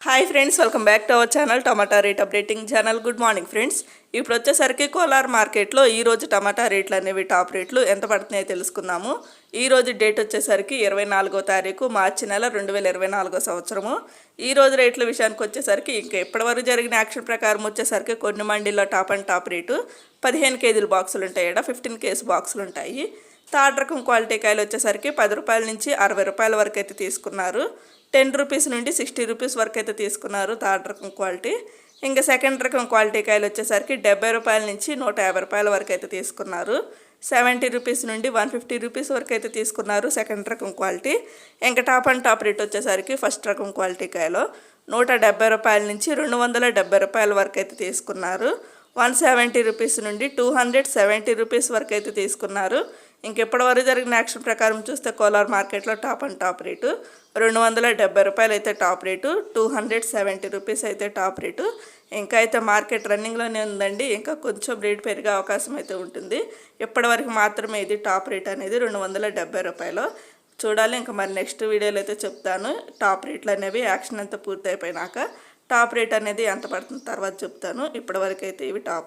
Hi friends, welcome back to our channel tomato rate updating channel. Good morning friends. ఇప్పుడు వచ్చేసరికి కోలార్ మార్కెట్లో ఈరోజు టమాటా రేట్లు అనేవి టాప్ రేట్లు ఎంత పడుతున్నాయో తెలుసుకుందాము. ఈరోజు డేట్ వచ్చేసరికి 24వ తారీఖు మార్చి నెల 2024 సంవత్సరము. ఈరోజు రేట్ల విషయానికి వచ్చేసరికి ఇంకా ఇప్పటివరకు జరిగిన యాక్షన్ ప్రకారం వచ్చేసరికి కొన్ని మండీల్లో టాప్ అండ్ టాప్ రేటు 15 కేజీల బాక్సులు ఉంటాయి, 15 కేజీ బాక్సులు ఉంటాయి. థర్డ్ రకం క్వాలిటీ కాయలు వచ్చేసరికి 10 రూపాయల నుంచి 60 రూపాయల వరకు అయితే తీసుకున్నారు. 10 రూపీస్ నుండి 60 రూపీస్ వరకు అయితే తీసుకున్నారు థర్డ్ రకం క్వాలిటీ. ఇంకా సెకండ్ రకం క్వాలిటీ కాయలు వచ్చేసరికి 70 రూపాయల నుంచి 150 రూపాయల వరకు అయితే తీసుకున్నారు. 70 రూపీస్ నుండి 150 రూపీస్ వరకు అయితే తీసుకున్నారు సెకండ్ రకం క్వాలిటీ. ఇంకా టాప్ అండ్ టాప్ రేట్ వచ్చేసరికి ఫస్ట్ రకం క్వాలిటీ కాయలు 170 రూపాయల నుంచి 270 రూపాయల వరకు అయితే తీసుకున్నారు. 170 రూపీస్ నుండి 270 రూపీస్ వరకు అయితే తీసుకున్నారు. ఇంకెప్పటివరకు జరిగిన యాక్షన్ ప్రకారం చూస్తే కోలార్ మార్కెట్లో టాప్ అండ్ టాప్ రేటు 270 రూపాయలు అయితే టాప్ రేటు, 270 రూపీస్ అయితే టాప్ రేటు. ఇంకా అయితే మార్కెట్ రన్నింగ్లోనే ఉందండి, ఇంకా కొంచెం రేటు పెరిగే అవకాశం అయితే ఉంటుంది. ఇప్పటివరకు మాత్రమే ఇది టాప్ రేట్ అనేది 270 రూపాయలు. చూడాలి, ఇంకా మరి నెక్స్ట్ వీడియోలో అయితే చెప్తాను. టాప్ రేట్లు అనేవి యాక్షన్ అంతా పూర్తి అయిపోయినాక టాప్ రేట్ అనేది ఎంత పడుతుంది తర్వాత చెప్తాను. ఇప్పటివరకు అయితే ఇవి టాప్